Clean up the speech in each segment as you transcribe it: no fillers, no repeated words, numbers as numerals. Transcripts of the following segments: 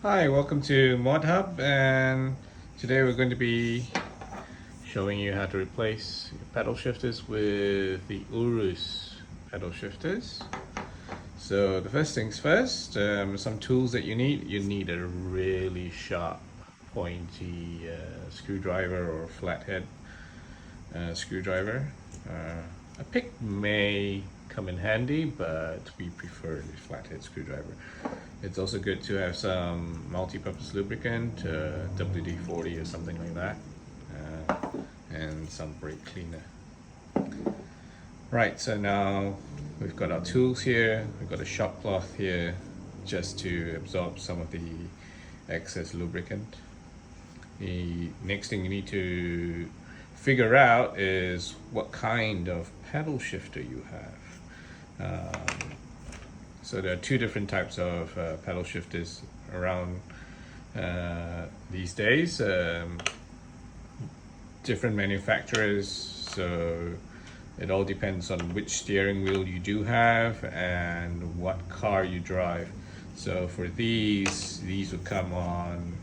Hi, welcome to Mod Hub, and today we're going to be showing you how to replace your pedal shifters with the Urus pedal shifters. So the first things first, some tools that you need. You need a really sharp, pointy screwdriver or flathead screwdriver. A pick may come in handy, but we prefer the flathead screwdriver. It's also good to have some multi-purpose lubricant, WD-40 or something like that, and some brake cleaner. Right, so now we've got our tools here. We've got a shop cloth here just to absorb some of the excess lubricant. The next thing you need to figure out is what kind of pedal shifter you have. So there are two different types of pedal shifters around these days. Different manufacturers, so it all depends on which steering wheel you do have and what car you drive. So for these would come on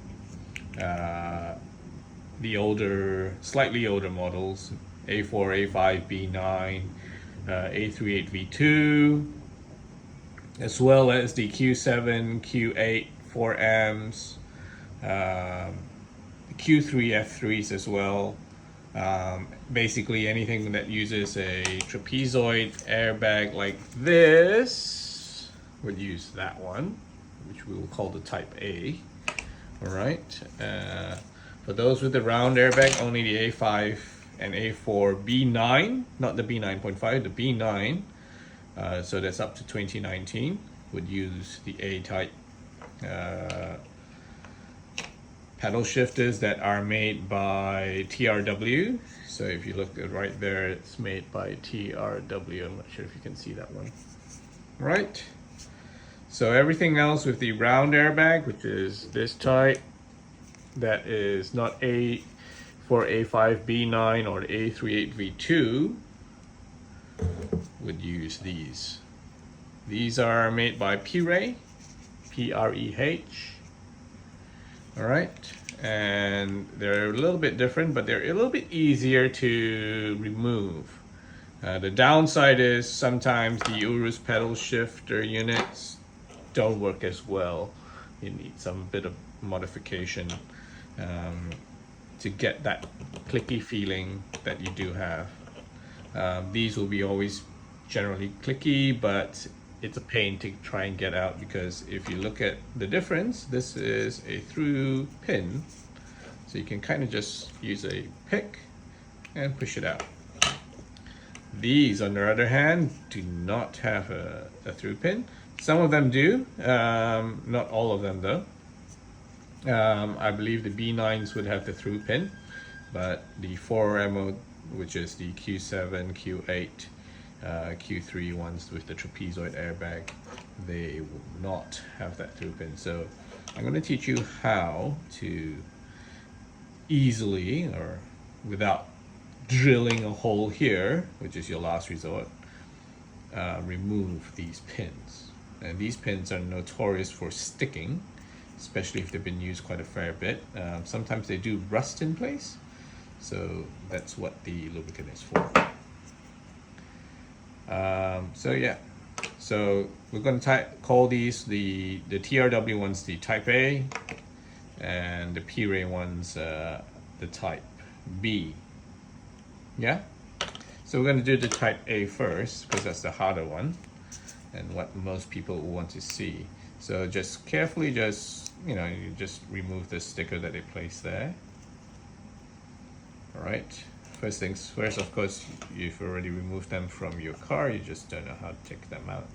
the slightly older models, A4, A5 B9, A3 V2, as well as the Q7, Q8, 4Ms, the Q3 F3s as well. Basically anything that uses a trapezoid airbag like this would use that one, which we will call the Type A. Alright, for those with the round airbag, only the A5 and A4 B9, not the B9.5, the B9. So that's up to 2019, would use the A-type pedal shifters that are made by TRW. So if you look at right there, it's made by TRW. I'm not sure if you can see that one. Right. So everything else with the round airbag, which is this type, that is not A for A5 B9 or A38 V2, would use these. These are made by Preh, P-R-E-H. Alright, and they're a little bit different, but they're a little bit easier to remove. The downside is sometimes the Urus pedal shifter units don't work as well. You need some bit of modification to get that clicky feeling that you do have. These will be always generally clicky, but it's a pain to try and get out, because if you look at the difference, this is a through pin, so you can kind of just use a pick and push it out. These, on the other hand, do not have a through pin. Some of them do, not all of them though. I believe the B9s would have the through pin, but the 4M, which is the Q7, Q8, Q3 ones with the trapezoid airbag, they will not have that through pin. So I'm going to teach you how to easily, or without drilling a hole here, which is your last resort, remove these pins. And these pins are notorious for sticking, especially if they've been used quite a fair bit. Sometimes they do rust in place, so that's what the lubricant is for. So yeah, so we're going to call these the TRW ones the Type A, and the Preh ones the Type B. Yeah, so we're going to do the Type A first, because that's the harder one and what most people want to see. So just carefully, you just remove the sticker that they placed there. All right. First things first, of course, you've already removed them from your car, you just don't know how to take them out.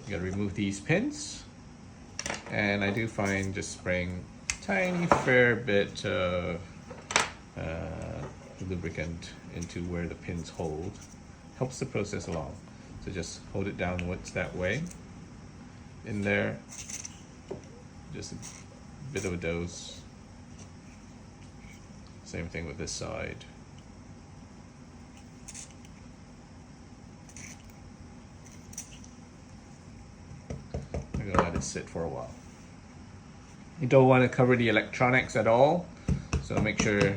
You gotta remove these pins, and I do find just spraying tiny fair bit of lubricant into where the pins hold helps the process along. So just hold it downwards that way, in there, just a bit of a dose. Same thing with this side. I'm gonna let it sit for a while. You don't want to cover the electronics at all, so make sure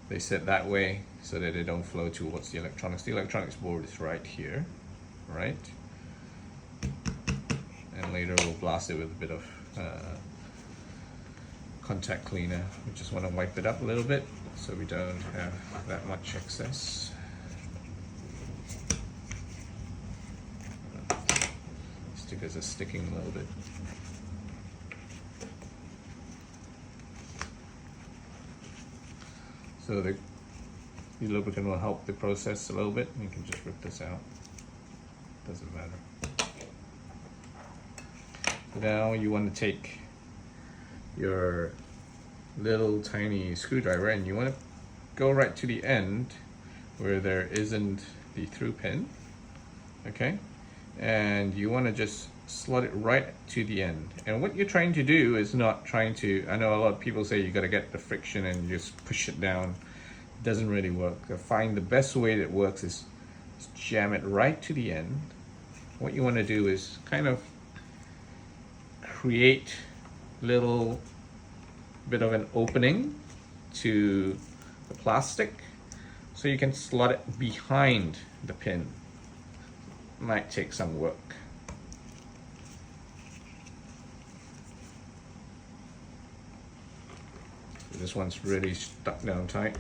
they sit that way so that they don't flow towards the electronics. The electronics board is right here, right? And later we'll blast it with a bit of contact cleaner. We just want to wipe it up a little bit so we don't have that much excess. Stickers are sticking a little bit. So the lubricant will help the process a little bit. You can just rip this out. Doesn't matter. Now you want to take your little tiny screwdriver and you want to go right to the end where there isn't the through pin. Okay? And you want to just slot it right to the end. And what you're trying to do is not trying to, I know a lot of people say you got to get the friction and just push it down. It doesn't really work. I find the best way that works is jam it right to the end. What you want to do is kind of create little bit of an opening to the plastic so you can slot it behind the pin. Might take some work. This one's really stuck down tight.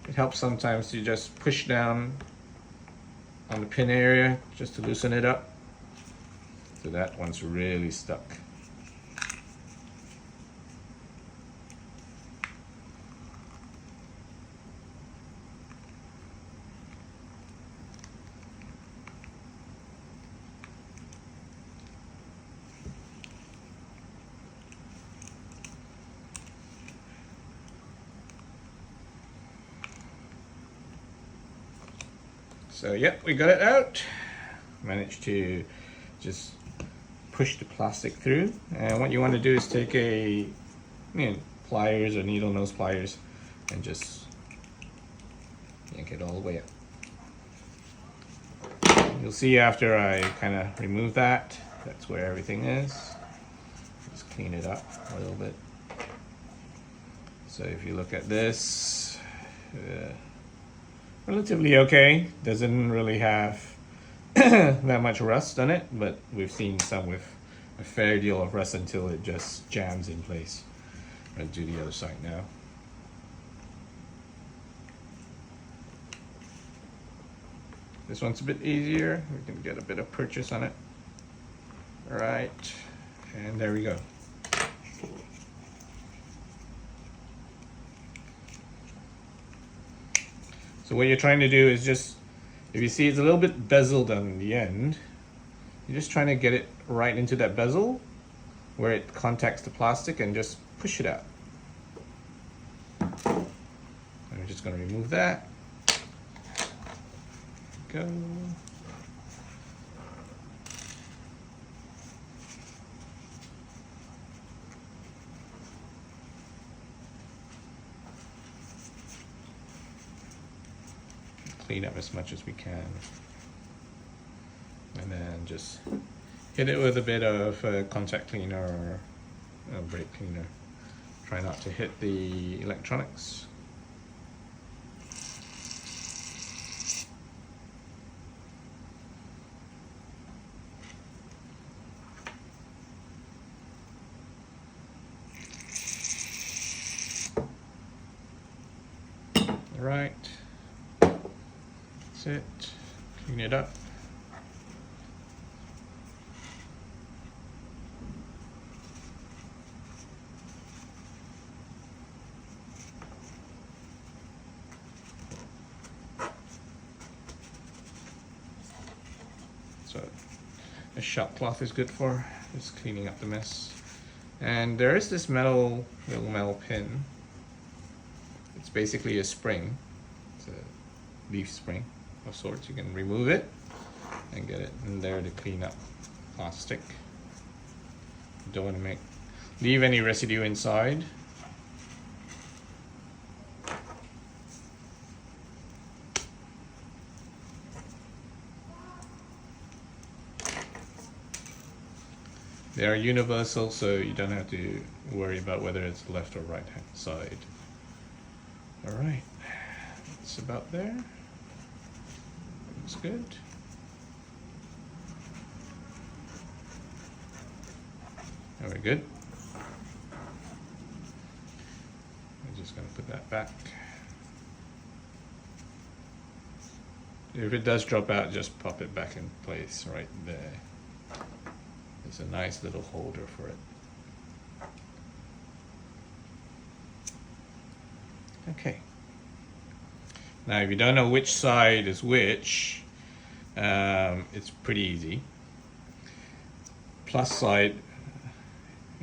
It helps sometimes to just push down on the pin area just to loosen it up. So that one's really stuck. So yep, we got it out. Managed to just push the plastic through. And what you want to do is take a pliers or needle nose pliers and just yank it all the way up. You'll see after I kind of remove that, that's where everything is. Just clean it up a little bit. So if you look at this, relatively okay. Doesn't really have that much rust on it, but we've seen some with a fair deal of rust until it just jams in place. I'm going to do the other side now. This one's a bit easier. We can get a bit of purchase on it. All right, and there we go. So what you're trying to do is just, if you see it's a little bit bezeled on the end, you're just trying to get it right into that bezel where it contacts the plastic and just push it out. I'm just going to remove that. Go. Clean up as much as we can, and then just hit it with a bit of contact cleaner or brake cleaner. Try not to hit the electronics. All right. It, clean it up. So a shop cloth is good for just cleaning up the mess. And there is this little metal pin. It's basically a spring. It's a leaf spring of sorts. You can remove it and get it in there to clean up plastic. You don't want to leave any residue inside. The they're universal, so you don't have to worry about whether it's left or right hand side. All right, it's about there. Looks good. Very good. I'm just going to put that back. If it does drop out, just pop it back in place right there. It's a nice little holder for it. Okay. Now, if you don't know which side is which, it's pretty easy. Plus side,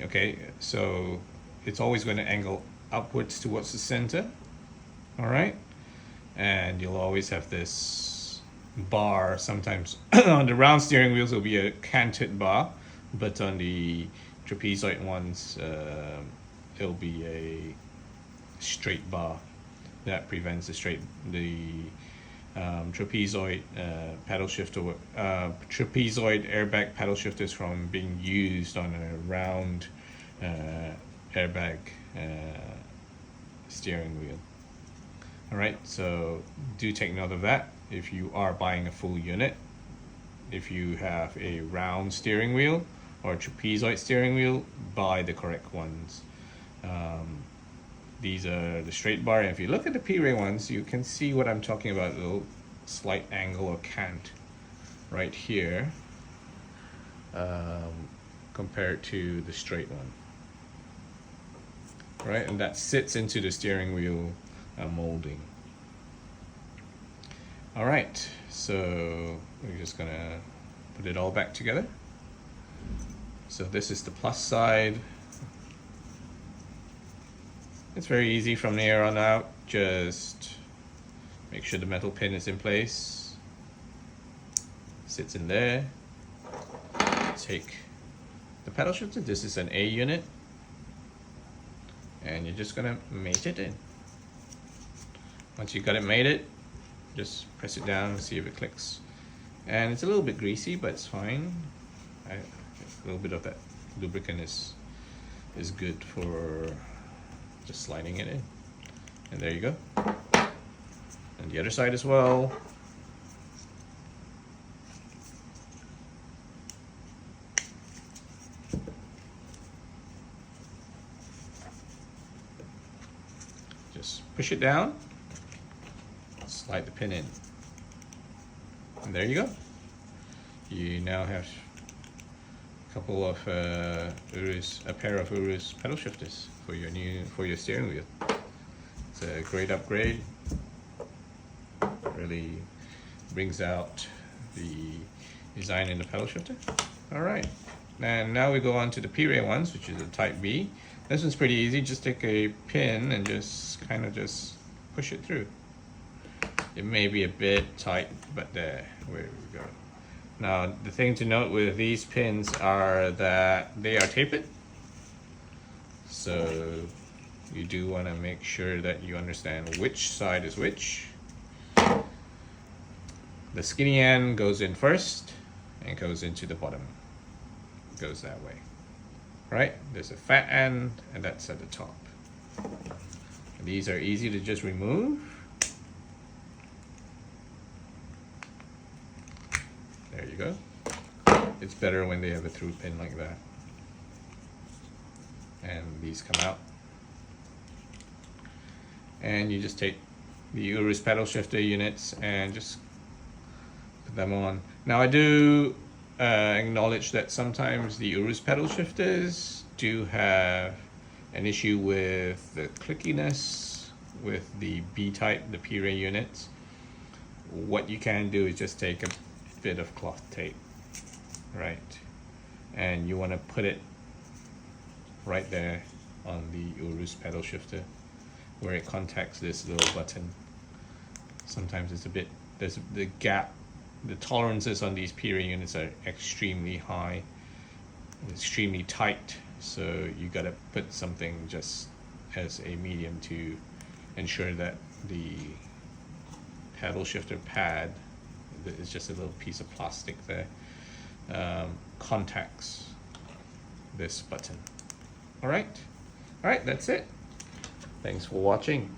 okay, so it's always going to angle upwards towards the center, all right? And you'll always have this bar. Sometimes on the round steering wheels, it'll be a canted bar, but on the trapezoid ones, it'll be a straight bar that prevents the trapezoid paddle shifter, trapezoid airbag paddle shifters from being used on a round airbag steering wheel. All right, so do take note of that if you are buying a full unit. If you have a round steering wheel or a trapezoid steering wheel, buy the correct ones. These are the straight bar, and if you look at the P-Ray ones, you can see what I'm talking about, a little slight angle or cant right here compared to the straight one. Right, and that sits into the steering wheel molding. All right, so we're just gonna put it all back together. So this is the plus side. It's very easy from here on out. Just make sure the metal pin is in place. Sits in there. Take the paddle shifter. This is an A unit. And you're just gonna mate it in. Once you got it mated, just press it down and see if it clicks. And it's a little bit greasy, but it's fine. A little bit of that lubricant is good for just sliding it in. And there you go. And the other side as well. Just push it down, slide the pin in, and there you go. You now have a couple of Urus, a pair of Urus pedal shifters for your steering wheel. It's a great upgrade. Really brings out the design in the pedal shifter. All right, and now we go on to the P-Ray ones, which is a Type B. This one's pretty easy. Just take a pin and just kind of just push it through. It may be a bit tight, but there we go. Now the thing to note with these pins are that they are tapered, so you do want to make sure that you understand which side is which. The skinny end goes in first and goes into the bottom. It goes that way. Right? There's a fat end, and that's at the top. And these are easy to just remove. There you go. It's better when they have a through pin like that. And these come out. And you just take the Urus pedal shifter units and just put them on. Now I do acknowledge that sometimes the Urus pedal shifters do have an issue with the clickiness with the B-type, the P-Ray units. What you can do is just take a bit of cloth tape, right? And you want to put it right there on the Urus pedal shifter where it contacts this little button. Sometimes it's a bit, there's the gap. The tolerances on these P-Ray units are extremely high, extremely tight, so you got to put something just as a medium to ensure that the paddle shifter pad is just a little piece of plastic there, contacts this button. All right, that's it. Thanks for watching.